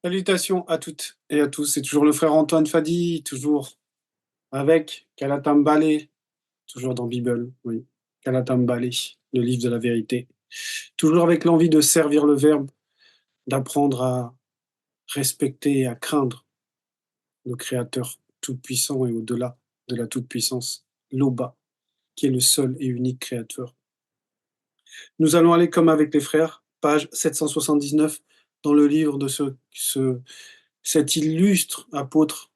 Salutations à toutes et à tous. C'est toujours le frère Antoine Fadi, toujours avec Kalatam Balé, toujours dans Bible, oui. Kalatam Balé, le livre de la vérité. Toujours avec l'envie de servir le Verbe, d'apprendre à respecter et à craindre le Créateur tout-puissant et au-delà de la toute-puissance, l'Oba, qui est le seul et unique Créateur. Nous allons aller comme avec les frères, page 779, dans le livre de cet illustre apôtre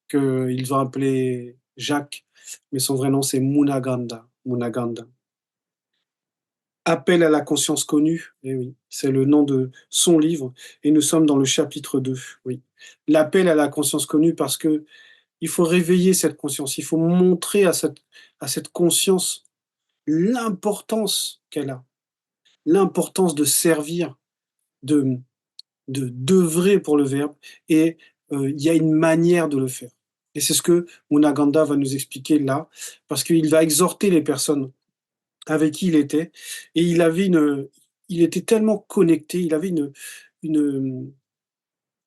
qu'ils ont appelé Jacques, mais son vrai nom c'est Munaganda. Munaganda. Appel à la conscience connue, eh oui, c'est le nom de son livre, et nous sommes dans le chapitre 2, oui. L'appel à la conscience connue parce que il faut réveiller cette conscience, il faut montrer à cette conscience l'importance qu'elle a, l'importance de servir, de d'œuvrer pour le Verbe, et il y a une manière de le faire. Et c'est ce que Munaganda va nous expliquer là, parce qu'il va exhorter les personnes avec qui il était, et il était tellement connecté, il avait une,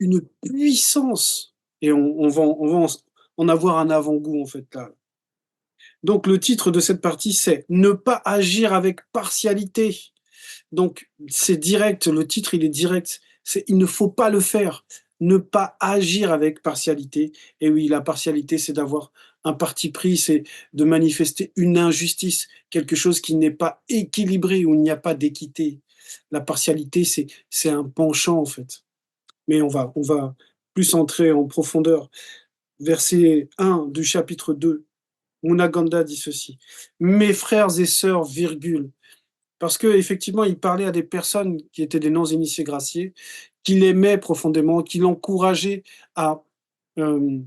une puissance, et on va en avoir un avant-goût en fait là. Donc le titre de cette partie c'est Ne pas agir avec partialité. Donc, c'est direct, le titre, il est direct. C'est il ne faut pas le faire. Ne pas agir avec partialité. Et oui, la partialité, c'est d'avoir un parti pris, c'est de manifester une injustice, quelque chose qui n'est pas équilibré, où il n'y a pas d'équité. La partialité, c'est un penchant, en fait. Mais on va plus entrer en profondeur. Verset 1 du chapitre 2, Munaganda dit ceci. Mes frères et sœurs, virgule, parce qu'effectivement, il parlait à des personnes qui étaient des non-initiés graciés, qui l'aimaient profondément, qui l'encourageaient à, euh,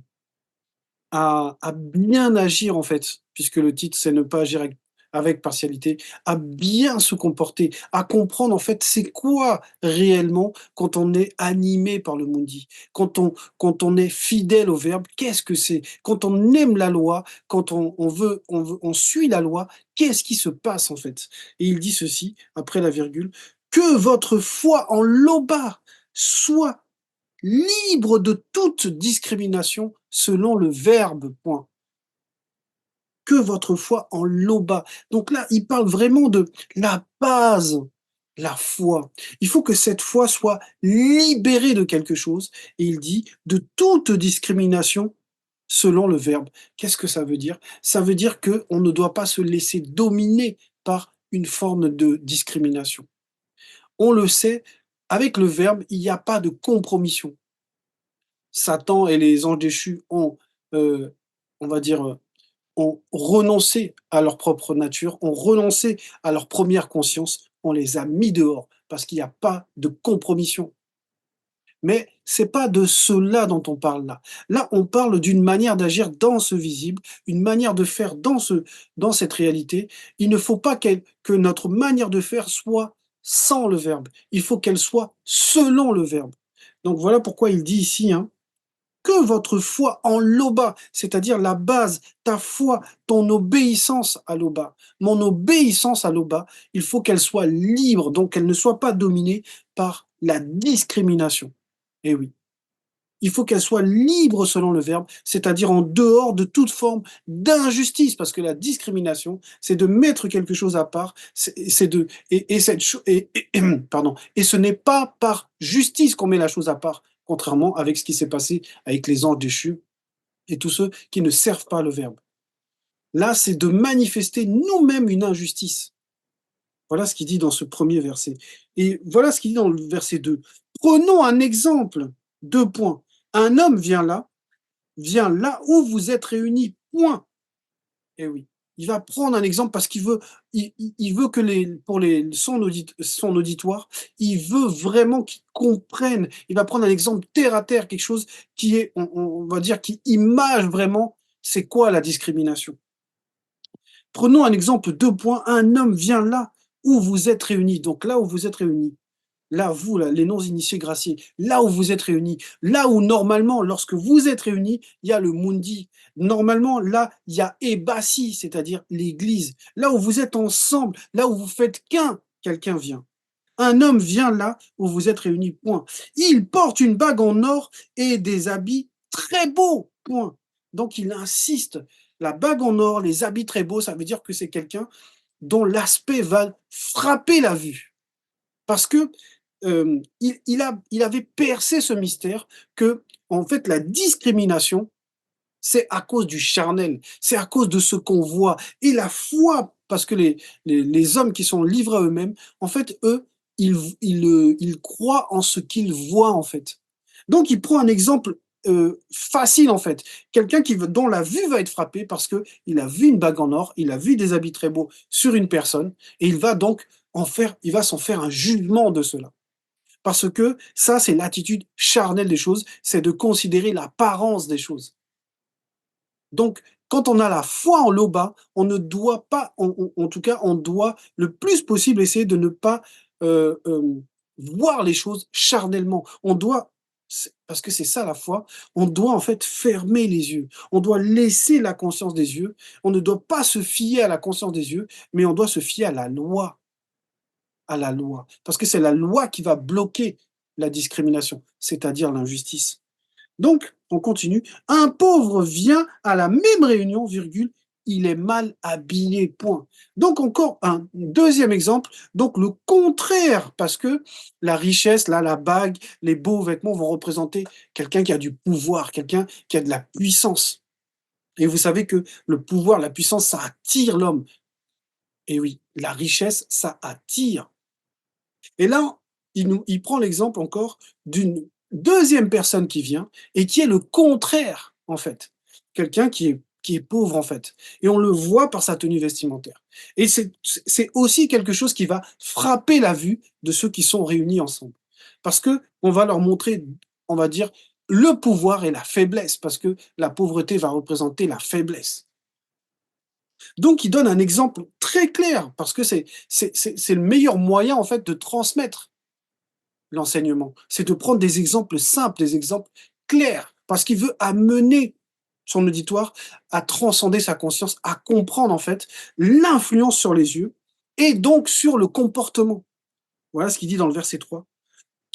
à bien agir, en fait, puisque le titre, c'est ne pas agir avec partialité, à bien se comporter, à comprendre, en fait, c'est quoi réellement quand on est animé par le mundi, quand on est fidèle au verbe, qu'est-ce que c'est? Quand on aime la loi, quand on suit la loi, qu'est-ce qui se passe, en fait? Et il dit ceci, après la virgule, que votre foi en l'oba soit libre de toute discrimination selon le verbe, point. Que votre foi en l'oba. Donc là, il parle vraiment de la base, la foi. Il faut que cette foi soit libérée de quelque chose, et il dit de toute discrimination selon le verbe. Qu'est-ce que ça veut dire? Ça veut dire qu'on ne doit pas se laisser dominer par une forme de discrimination. On le sait, avec le verbe, il n'y a pas de compromission. Satan et les anges déchus ont, heu, on va dire, ont renoncé à leur propre nature, ont renoncé à leur première conscience, on les a mis dehors parce qu'il n'y a pas de compromission. Mais c'est pas de cela dont on parle là. Là, on parle d'une manière d'agir dans ce visible, une manière de faire dans cette réalité. Il ne faut pas que notre manière de faire soit sans le verbe. Il faut qu'elle soit selon le verbe. Donc voilà pourquoi il dit ici, hein, que votre foi en l'Oba, c'est-à-dire la base, ta foi, ton obéissance à l'Oba. Mon obéissance à l'Oba, il faut qu'elle soit libre, donc qu'elle ne soit pas dominée par la discrimination. Eh oui, il faut qu'elle soit libre selon le verbe, c'est-à-dire en dehors de toute forme d'injustice, parce que la discrimination, c'est de mettre quelque chose à part, c'est de et cette pardon, et ce n'est pas par justice qu'on met la chose à part, contrairement avec ce qui s'est passé avec les anges déchus et tous ceux qui ne servent pas le verbe. Là, c'est de manifester nous-mêmes une injustice. Voilà ce qu'il dit dans ce premier verset. Et voilà ce qu'il dit dans le verset 2. Prenons un exemple. Deux points. Un homme vient là où vous êtes réunis, point. Eh oui. Il va prendre un exemple parce il veut que son auditoire, il veut vraiment qu'il comprenne. Il va prendre un exemple terre à terre, quelque chose qui est, on va dire, qui image vraiment c'est quoi la discrimination. Prenons un exemple, deux points. Un homme vient là où vous êtes réunis. Donc là où vous êtes réunis. Là, vous, là, les non-initiés graciés, là où vous êtes réunis, là où normalement, lorsque vous êtes réunis, il y a le mundi. Normalement, là, il y a Ebassi, c'est-à-dire l'église. Là où vous êtes ensemble, là où vous faites qu'un, quelqu'un vient. Un homme vient là où vous êtes réunis, point. Il porte une bague en or et des habits très beaux, point. Donc il insiste. La bague en or, les habits très beaux, ça veut dire que c'est quelqu'un dont l'aspect va frapper la vue. Parce que il avait percé ce mystère que, en fait, la discrimination, c'est à cause du charnel, c'est à cause de ce qu'on voit. Et la foi, parce que les hommes qui sont livrés à eux-mêmes, en fait, eux, ils croient en ce qu'ils voient, en fait. Donc, il prend un exemple facile, en fait. Quelqu'un dont la vue va être frappée parce qu'il a vu une bague en or, il a vu des habits très beaux sur une personne, et il va donc il va s'en faire un jugement de cela. Parce que ça, c'est l'attitude charnelle des choses, c'est de considérer l'apparence des choses. Donc, quand on a la foi en l'Oba, on ne doit pas, en tout cas, on doit le plus possible essayer de ne pas voir les choses charnellement. On doit, parce que c'est ça la foi, on doit en fait fermer les yeux. On doit laisser la conscience des yeux. On ne doit pas se fier à la conscience des yeux, mais on doit se fier à la loi, à la loi. Parce que c'est la loi qui va bloquer la discrimination, c'est-à-dire l'injustice. Donc, on continue. Un pauvre vient à la même réunion, virgule, il est mal habillé, point. Donc, encore un deuxième exemple. Donc, le contraire, parce que la richesse, là, la bague, les beaux vêtements vont représenter quelqu'un qui a du pouvoir, quelqu'un qui a de la puissance. Et vous savez que le pouvoir, la puissance, ça attire l'homme. Et oui, la richesse, ça attire. Et là, il prend l'exemple encore d'une deuxième personne qui vient et qui est le contraire, en fait. Quelqu'un qui est pauvre, en fait. Et on le voit par sa tenue vestimentaire. Et c'est aussi quelque chose qui va frapper la vue de ceux qui sont réunis ensemble. Parce que on va leur montrer, on va dire, le pouvoir et la faiblesse, parce que la pauvreté va représenter la faiblesse. Donc, il donne un exemple très clair, parce que c'est le meilleur moyen, en fait, de transmettre l'enseignement. C'est de prendre des exemples simples, des exemples clairs, parce qu'il veut amener son auditoire à transcender sa conscience, à comprendre en fait l'influence sur les yeux et donc sur le comportement. Voilà ce qu'il dit dans le verset 3.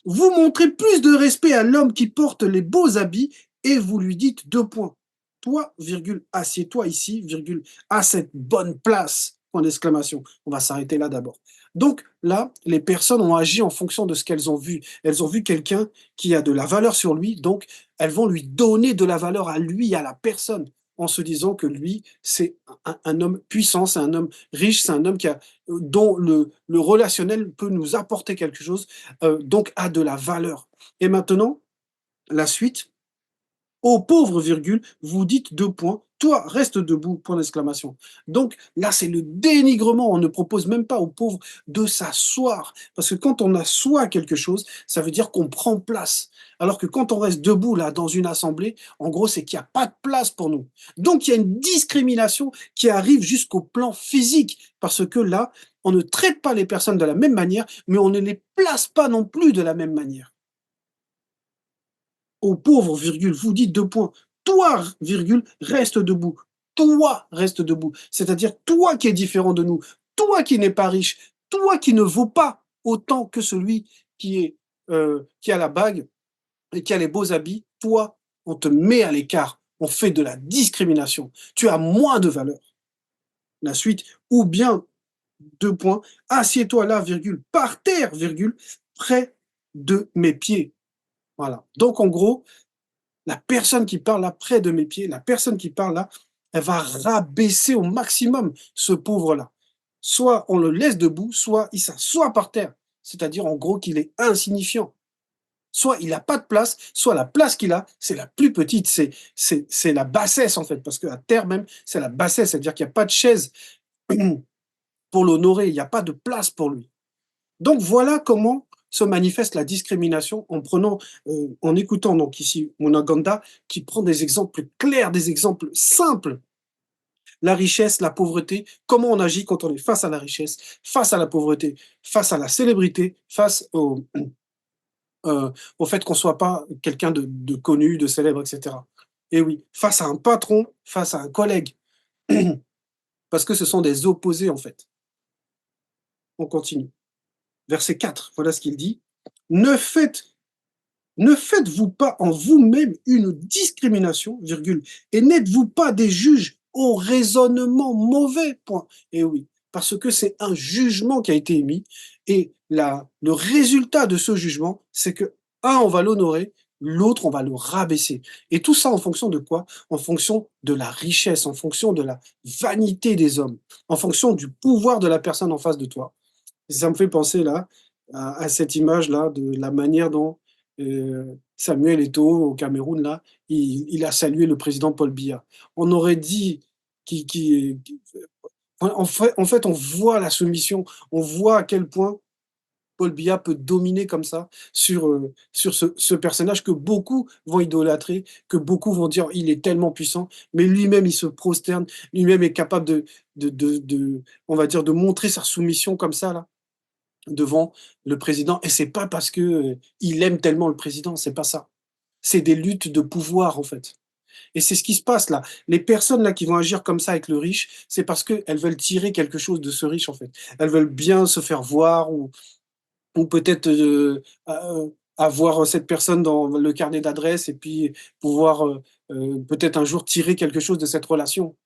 Vous montrez plus de respect à l'homme qui porte les beaux habits et vous lui dites deux points. Toi, virgule, assieds-toi ici, virgule, à cette bonne place. Point d'exclamation. On va s'arrêter là d'abord. Donc là, les personnes ont agi en fonction de ce qu'elles ont vu. Elles ont vu quelqu'un qui a de la valeur sur lui, donc elles vont lui donner de la valeur à lui, à la personne, en se disant que lui, c'est un homme puissant, c'est un homme riche, c'est un homme dont le relationnel peut nous apporter quelque chose, donc a de la valeur. Et maintenant, la suite, aux pauvres, virgule, vous dites deux points, toi, reste debout, point d'exclamation. Donc là, c'est le dénigrement. On ne propose même pas aux pauvres de s'asseoir. Parce que quand on assoit quelque chose, ça veut dire qu'on prend place. Alors que quand on reste debout, là, dans une assemblée, en gros, c'est qu'il n'y a pas de place pour nous. Donc il y a une discrimination qui arrive jusqu'au plan physique. Parce que là, on ne traite pas les personnes de la même manière, mais on ne les place pas non plus de la même manière. Aux pauvres, virgule, vous dites deux points. Toi, virgule, reste debout. Toi, reste debout. C'est-à-dire toi qui es différent de nous, toi qui n'es pas riche, toi qui ne vaux pas autant que celui qui a la bague et qui a les beaux habits. Toi, on te met à l'écart. On fait de la discrimination. Tu as moins de valeur. La suite, ou bien deux points, assieds-toi là, virgule, par terre, virgule, près de mes pieds. Voilà. Donc en gros, la personne qui parle là, près de mes pieds, la personne qui parle là, elle va rabaisser au maximum ce pauvre-là. Soit on le laisse debout, soit il s'assoit par terre. C'est-à-dire, en gros, qu'il est insignifiant. Soit il n'a pas de place, soit la place qu'il a, c'est la plus petite. C'est la bassesse, en fait, parce qu'à terre même, c'est la bassesse. C'est-à-dire qu'il n'y a pas de chaise pour l'honorer, il n'y a pas de place pour lui. Donc voilà comment se manifeste la discrimination en écoutant donc ici Monaganda qui prend des exemples clairs, des exemples simples. La richesse, la pauvreté, comment on agit quand on est face à la richesse, face à la pauvreté, face à la célébrité, face au fait qu'on ne soit pas quelqu'un de connu, de célèbre, etc. Et oui, face à un patron, face à un collègue, parce que ce sont des opposés en fait. On continue. Verset 4, voilà ce qu'il dit. Ne faites ne faites-vous pas en vous-même une discrimination, virgule, et n'êtes-vous pas des juges au raisonnement mauvais, point. Et oui, parce que c'est un jugement qui a été émis, et le résultat de ce jugement, c'est que, un, on va l'honorer, l'autre, on va le rabaisser. Et tout ça en fonction de quoi? En fonction de la richesse, en fonction de la vanité des hommes, en fonction du pouvoir de la personne en face de toi. Ça me fait penser là à cette image-là de la manière dont Samuel Eto'o au Cameroun là, il a salué le président Paul Biya. On aurait dit qui en fait, on voit la soumission, on voit à quel point Paul Biya peut dominer comme ça sur ce personnage que beaucoup vont idolâtrer, que beaucoup vont dire: «Il est tellement puissant», mais lui-même il se prosterne, lui-même est capable de on va dire de montrer sa soumission comme ça là devant le président, et c'est pas parce que, il aime tellement le président, c'est pas ça. C'est des luttes de pouvoir, en fait, et c'est ce qui se passe là. Les personnes là qui vont agir comme ça avec le riche, c'est parce qu'elles veulent tirer quelque chose de ce riche, en fait. Elles veulent bien se faire voir ou peut-être, avoir cette personne dans le carnet d'adresses et puis pouvoir, peut-être un jour tirer quelque chose de cette relation.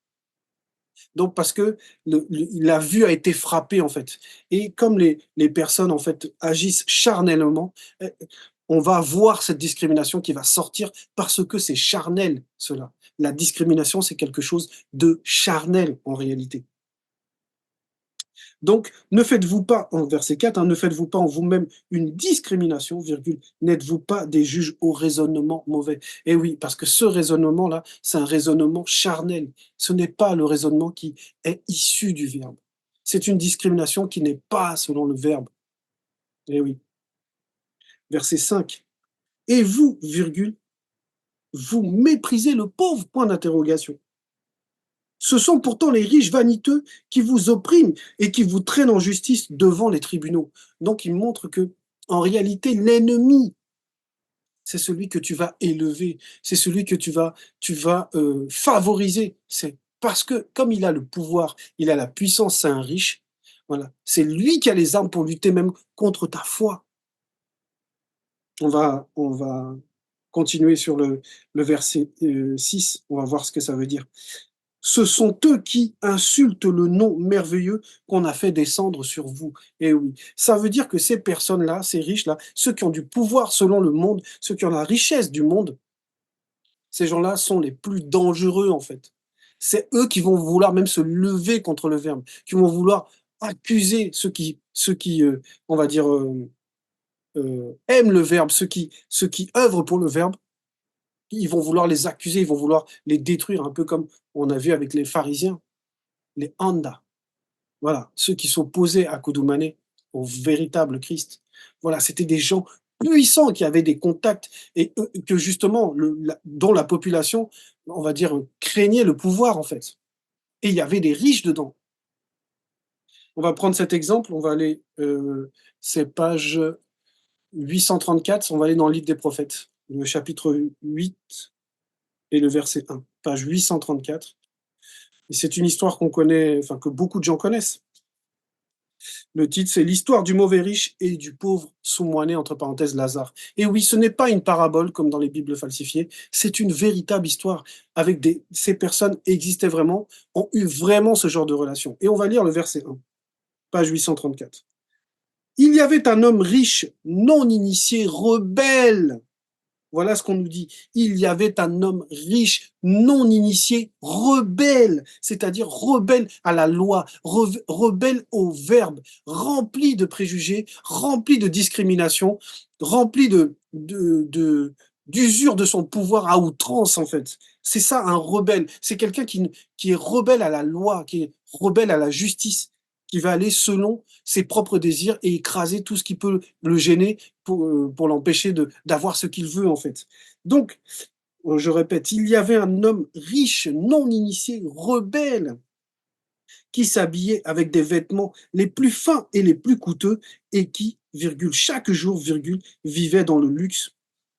Donc parce que la vue a été frappée, en fait, et comme les personnes, en fait, agissent charnellement, on va voir cette discrimination qui va sortir parce que c'est charnel, cela. La discrimination, c'est quelque chose de charnel, en réalité. Donc, ne faites-vous pas, en verset 4, hein, ne faites-vous pas en vous-même une discrimination, virgule, n'êtes-vous pas des juges au raisonnement mauvais? Et oui, parce que ce raisonnement-là, c'est un raisonnement charnel. Ce n'est pas le raisonnement qui est issu du Verbe. C'est une discrimination qui n'est pas selon le Verbe. Et oui. Verset 5. Et vous, virgule, vous méprisez le pauvre, point d'interrogation. Ce sont pourtant les riches vaniteux qui vous oppriment et qui vous traînent en justice devant les tribunaux. Donc il montre que, en réalité, l'ennemi, c'est celui que tu vas élever, c'est celui que tu vas favoriser. C'est parce que comme il a le pouvoir, il a la puissance, c'est un riche. Voilà, c'est lui qui a les armes pour lutter même contre ta foi. On va continuer sur le verset 6. On va voir ce que ça veut dire. Ce sont eux qui insultent le nom merveilleux qu'on a fait descendre sur vous. Et oui, ça veut dire que ces personnes-là, ces riches-là, ceux qui ont du pouvoir selon le monde, ceux qui ont la richesse du monde, ces gens-là sont les plus dangereux en fait. C'est eux qui vont vouloir même se lever contre le verbe, qui vont vouloir accuser ceux qui on va dire, aiment le verbe, ceux qui œuvrent pour le verbe. Ils vont vouloir les accuser, ils vont vouloir les détruire, un peu comme on a vu avec les pharisiens, les Anda. Voilà, ceux qui s'opposaient à Koudoumane, au véritable Christ. Voilà, c'était des gens puissants qui avaient des contacts et que justement, dont la population, on va dire, craignait le pouvoir en fait. Et il y avait des riches dedans. On va prendre cet exemple, on va aller, c'est page 834, on va aller dans le livre des prophètes, le chapitre 8 et le verset 1, page 834. Et c'est une histoire qu'on connaît, enfin que beaucoup de gens connaissent. Le titre, c'est l'histoire du mauvais riche et du pauvre sous-moiné, entre parenthèses, Lazare. Et oui, ce n'est pas une parabole comme dans les Bibles falsifiées, c'est une véritable histoire avec ces personnes existaient vraiment, ont eu vraiment ce genre de relation. Et on va lire le verset 1, page 834. Il y avait un homme riche, non initié, rebelle. Voilà ce qu'on nous dit. Il y avait un homme riche, non initié, rebelle, c'est-à-dire rebelle à la loi, rebelle au verbe, rempli de préjugés, rempli de discrimination, rempli d'usure de son pouvoir à outrance, en fait. C'est ça, un rebelle. C'est quelqu'un qui est rebelle à la loi, qui est rebelle à la justice, qui va aller selon ses propres désirs et écraser tout ce qui peut le gêner pour l'empêcher d'avoir ce qu'il veut, en fait. Donc, je répète, il y avait un homme riche, non initié, rebelle, qui s'habillait avec des vêtements les plus fins et les plus coûteux et qui, virgule, chaque jour, virgule, vivait dans le luxe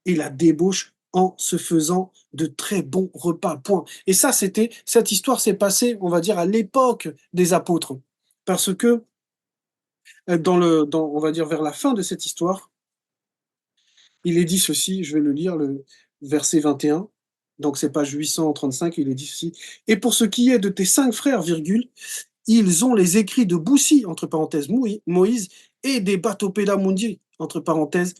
et la débauche en se faisant de très bons repas. Point. Et ça, cette histoire s'est passée, on va dire, à l'époque des apôtres. Parce que On va dire vers la fin de cette histoire, il est dit ceci, je vais le lire, le verset 21, donc c'est page 835, il est dit ceci: «Et pour ce qui est de tes 5 frères, virgule, ils ont les écrits de Boussi, entre parenthèses, Moïse, et des Batopéda Mundi, entre parenthèses,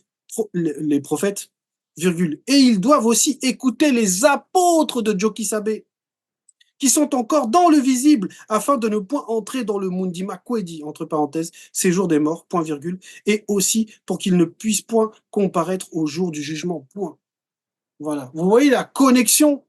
les prophètes, virgule, et ils doivent aussi écouter les apôtres de Djokisabé, qui sont encore dans le visible, afin de ne point entrer dans le Mundi Makwedi, entre parenthèses, séjour des morts, point virgule, et aussi pour qu'ils ne puissent point comparaître au jour du jugement, point. Voilà. Vous voyez la connexion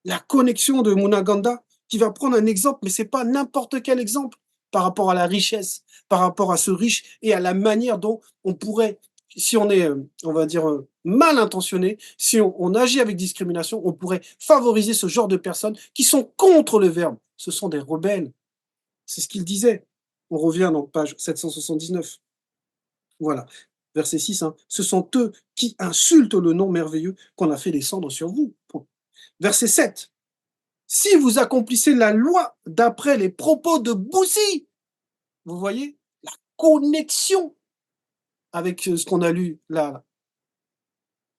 de Munaganda, qui va prendre un exemple, mais c'est pas n'importe quel exemple par rapport à la richesse, par rapport à ce riche et à la manière dont on pourrait, si on est, on va dire, mal intentionné, si on agit avec discrimination, on pourrait favoriser ce genre de personnes qui sont contre le verbe. Ce sont des rebelles. C'est ce qu'il disait. On revient dans page 779. Voilà. Verset 6, hein. Ce sont eux qui insultent le nom merveilleux qu'on a fait descendre sur vous. Point. Verset 7. Si vous accomplissez la loi d'après les propos de Boussi, vous voyez la connexion avec ce qu'on a lu là.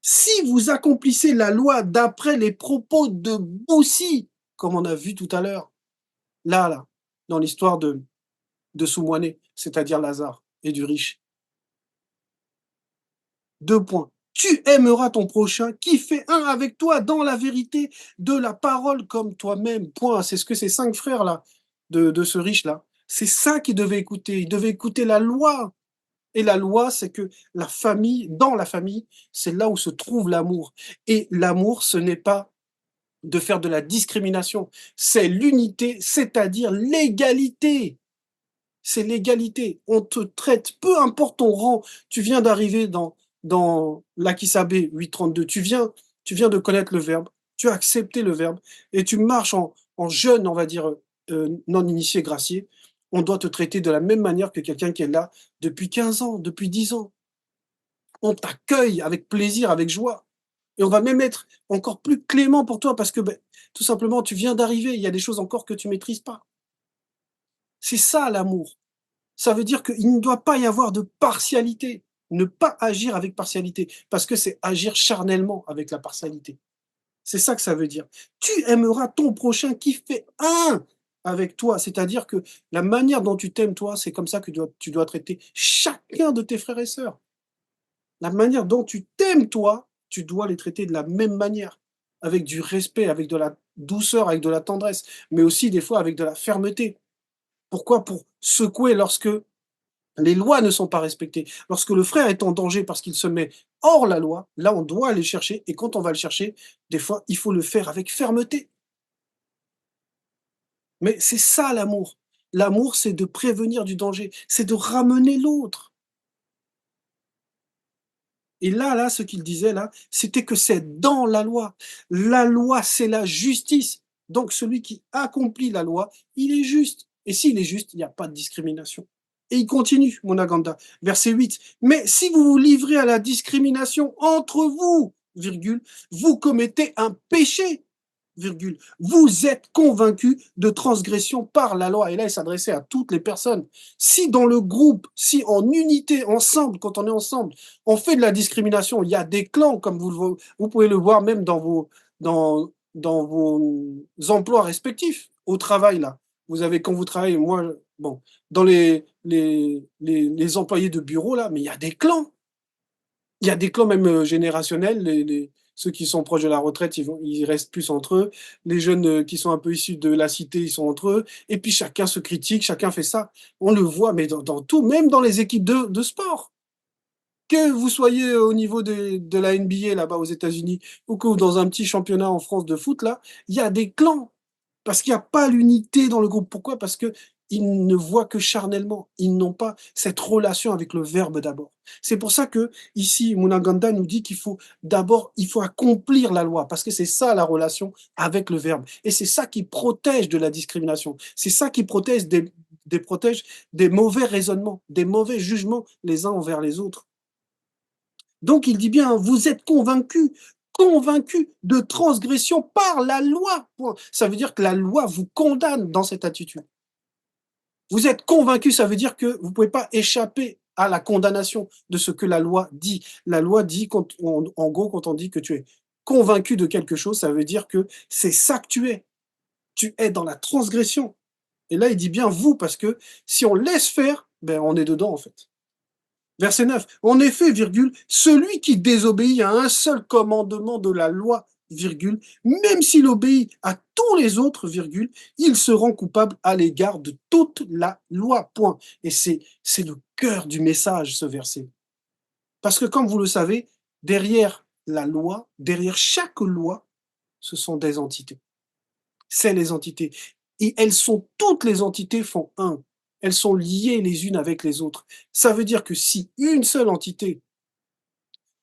Si vous accomplissez la loi d'après les propos de Boussi, comme on a vu tout à l'heure, là, dans l'histoire de Soumouané, c'est-à-dire Lazare et du riche. Deux points. Tu aimeras ton prochain qui fait un avec toi dans la vérité de la parole comme toi-même. Point. C'est ce que ces 5 frères là, de ce riche là, c'est ça qu'ils devaient écouter. Ils devaient écouter la loi. Et la loi, c'est que la famille, dans la famille, c'est là où se trouve l'amour. Et l'amour, ce n'est pas de faire de la discrimination, c'est l'unité, c'est-à-dire l'égalité. C'est l'égalité. On te traite, peu importe ton rang. Tu viens d'arriver dans l'Akisabé 832. Tu viens de connaître le verbe. Tu as accepté le verbe et tu marches en jeune, on va dire, non initié gracié. On doit te traiter de la même manière que quelqu'un qui est là depuis 15 ans, depuis 10 ans. On t'accueille avec plaisir, avec joie. Et on va même être encore plus clément pour toi parce que, beh, tout simplement, tu viens d'arriver. Il y a des choses encore que tu maîtrises pas. C'est ça l'amour. Ça veut dire qu'il ne doit pas y avoir de partialité. Ne pas agir avec partialité, parce que c'est agir charnellement avec la partialité. C'est ça que ça veut dire. Tu aimeras ton prochain qui fait un avec toi, c'est-à-dire que la manière dont tu t'aimes toi, c'est comme ça que tu dois traiter chacun de tes frères et sœurs. La manière dont tu t'aimes toi, tu dois les traiter de la même manière, avec du respect, avec de la douceur, avec de la tendresse, mais aussi des fois avec de la fermeté. Pourquoi? Pour secouer lorsque les lois ne sont pas respectées. Lorsque le frère est en danger parce qu'il se met hors la loi, là, on doit aller chercher. Et quand on va le chercher, des fois, il faut le faire avec fermeté. Mais c'est ça l'amour. L'amour, c'est de prévenir du danger, c'est de ramener l'autre. Et là, ce qu'il disait là, c'était que c'est dans la loi. La loi, c'est la justice. Donc celui qui accomplit la loi, il est juste. Et s'il est juste, il n'y a pas de discrimination. Et il continue, Monaganda, verset 8. Mais si vous vous livrez à la discrimination entre vous, virgule, vous commettez un péché, virgule. Vous êtes convaincus de transgression par la loi. Et là, il s'adressait à toutes les personnes. Si dans le groupe, si en unité, ensemble, quand on est ensemble, on fait de la discrimination, il y a des clans, comme vous pouvez le voir même dans vos emplois respectifs, au travail, là. Vous avez, quand vous travaillez, moi, bon, dans les employés de bureau, là, mais il y a des clans. Il y a des clans même, générationnels, ceux qui sont proches de la retraite, ils restent plus entre eux. Les jeunes, qui sont un peu issus de la cité, ils sont entre eux et puis chacun se critique, chacun fait ça. On le voit, mais dans tout, même dans les équipes de sport. Que vous soyez au niveau de la NBA là-bas aux États-Unis ou que dans un petit championnat en France de foot là, il y a des clans. Parce qu'il y a pas l'unité dans le groupe. Pourquoi? Parce qu'ils ne voient que charnellement. Ils n'ont pas cette relation avec le verbe d'abord. C'est pour ça que ici, Munaganda nous dit qu'il faut d'abord, il faut accomplir la loi, parce que c'est ça la relation avec le verbe. Et c'est ça qui protège de la discrimination. C'est ça qui protège des mauvais raisonnements, des mauvais jugements les uns envers les autres. Donc il dit bien, vous êtes convaincus de transgression par la loi. Point. Ça veut dire que la loi vous condamne dans cette attitude. Vous êtes convaincu, ça veut dire que vous ne pouvez pas échapper à la condamnation de ce que la loi dit. La loi dit, quand en gros, quand on dit que tu es convaincu de quelque chose, ça veut dire que c'est ça que tu es. Tu es dans la transgression. Et là, il dit bien vous, parce que si on laisse faire, ben, on est dedans, en fait. Verset 9. En effet, virgule, celui qui désobéit à un seul commandement de la loi, virgule, même s'il obéit à tous les autres, virgule, il se rend coupable à l'égard de toute la loi. Point. Et c'est le cœur du message, ce verset. Parce que comme vous le savez, derrière la loi, derrière chaque loi, ce sont des entités. C'est les entités. Et elles sont, toutes les entités font un. Elles sont liées les unes avec les autres. Ça veut dire que si une seule entité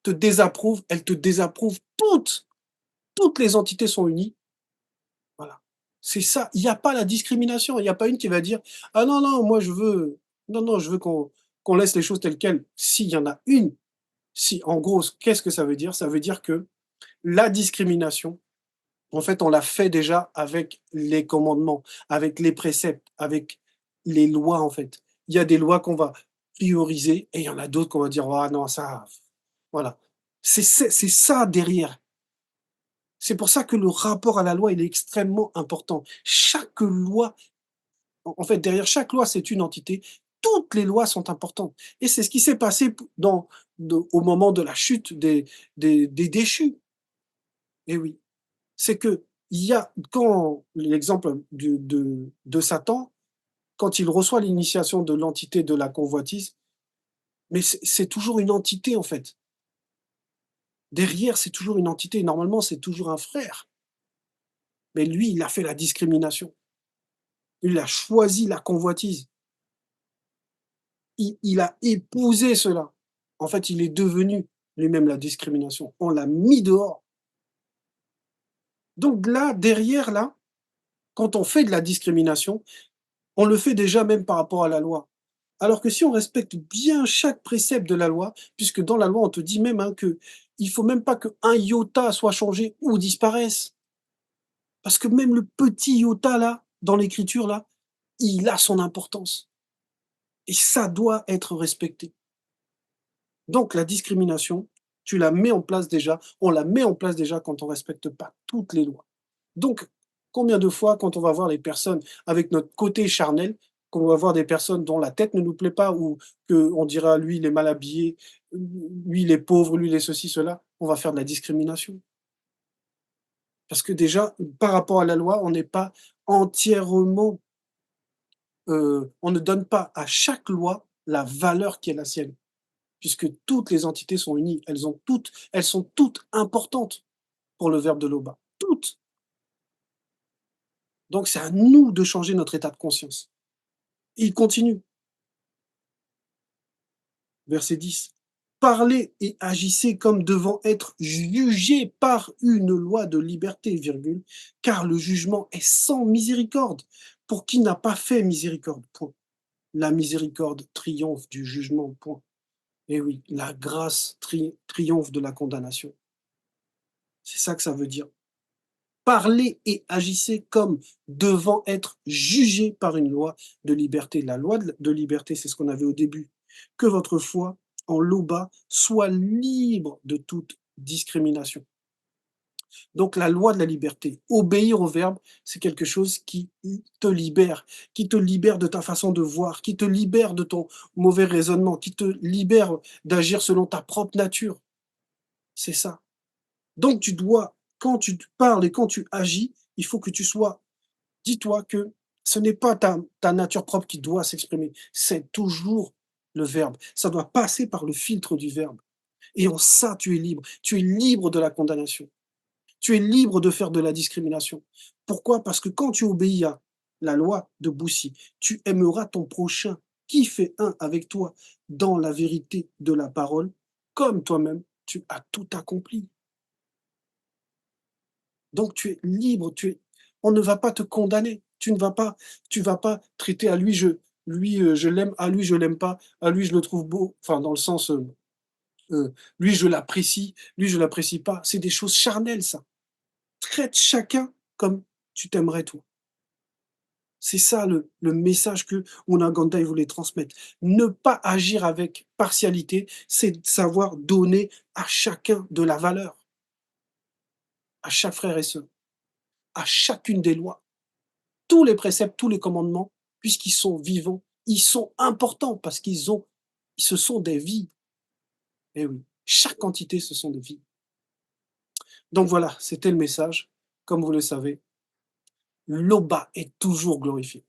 te désapprouve, elle te désapprouve toutes. Toutes les entités sont unies. Voilà. C'est ça. Il n'y a pas la discrimination. Il n'y a pas une qui va dire: «Ah non, non, moi je veux, non, non, je veux qu'on laisse les choses telles quelles». S'il y en a une, si en gros, qu'est-ce que ça veut dire? Ça veut dire que la discrimination, en fait, on l'a fait déjà avec les commandements, avec les préceptes, avec les lois, en fait. Il y a des lois qu'on va prioriser et il y en a d'autres qu'on va dire: «Ah non, ça», voilà. C'est ça derrière. C'est pour ça que le rapport à la loi, il est extrêmement important. Chaque loi, en fait, derrière chaque loi, c'est une entité. Toutes les lois sont importantes et c'est ce qui s'est passé au moment de la chute des déchus. Et oui. C'est que il y a, quand l'exemple de Satan, quand il reçoit l'initiation de l'entité de la convoitise, mais c'est toujours une entité, en fait. Derrière, c'est toujours une entité. Normalement, c'est toujours un frère. Mais lui, il a fait la discrimination. Il a choisi la convoitise. Il a épousé cela. En fait, il est devenu lui-même la discrimination. On l'a mis dehors. Donc là, derrière, là, quand on fait de la discrimination, on le fait déjà même par rapport à la loi. Alors que si on respecte bien chaque précepte de la loi, puisque dans la loi, on te dit même, hein, que il faut même pas qu'un iota soit changé ou disparaisse. Parce que même le petit iota là, dans l'écriture là, il a son importance. Et ça doit être respecté. Donc la discrimination, tu la mets en place déjà, on la met en place déjà quand on respecte pas toutes les lois. Donc, combien de fois, quand on va voir les personnes avec notre côté charnel, qu'on va voir des personnes dont la tête ne nous plaît pas ou qu'on dira: «Lui, il est mal habillé, lui, il est pauvre, lui, il est ceci, cela», on va faire de la discrimination. Parce que déjà, par rapport à la loi, on n'est pas entièrement, on ne donne pas à chaque loi la valeur qui est la sienne, puisque toutes les entités sont unies. Elles sont toutes importantes pour le verbe de Loba, toutes. Donc c'est à nous de changer notre état de conscience. Et il continue. Verset 10. Parlez et agissez comme devant être jugés par une loi de liberté, virgule, car le jugement est sans miséricorde pour qui n'a pas fait miséricorde. Point. La miséricorde triomphe du jugement. Point. Et oui, la grâce triomphe de la condamnation. C'est ça que ça veut dire. Parlez et agissez comme devant être jugés par une loi de liberté. La loi de liberté, c'est ce qu'on avait au début. Que votre foi en l'Oba soit libre de toute discrimination. Donc la loi de la liberté, obéir au verbe, c'est quelque chose qui te libère de ta façon de voir, qui te libère de ton mauvais raisonnement, qui te libère d'agir selon ta propre nature. C'est ça. Donc tu dois, quand tu parles et quand tu agis, il faut que tu sois, dis-toi que ce n'est pas ta nature propre qui doit s'exprimer, c'est toujours le verbe. Ça doit passer par le filtre du verbe. Et en ça, tu es libre. Tu es libre de la condamnation. Tu es libre de faire de la discrimination. Pourquoi? Parce que quand tu obéis à la loi de Boussy, tu aimeras ton prochain qui fait un avec toi dans la vérité de la parole, comme toi-même, tu as tout accompli. Donc tu es libre, on ne va pas te condamner. Tu vas pas traiter à lui, je l'aime, à lui, je l'aime pas, à lui, je le trouve beau, enfin, dans le sens, lui, je l'apprécie, lui, je l'apprécie pas. C'est des choses charnelles, ça. Traite chacun comme tu t'aimerais toi. C'est ça le message que Unagandai voulait transmettre. Ne pas agir avec partialité, c'est de savoir donner à chacun de la valeur, à chaque frère et sœur, à chacune des lois. Tous les préceptes, tous les commandements, puisqu'ils sont vivants, ils sont importants parce ce sont des vies. Eh oui, chaque quantité, ce sont des vies. Donc voilà, c'était le message. Comme vous le savez, l'Oba est toujours glorifié.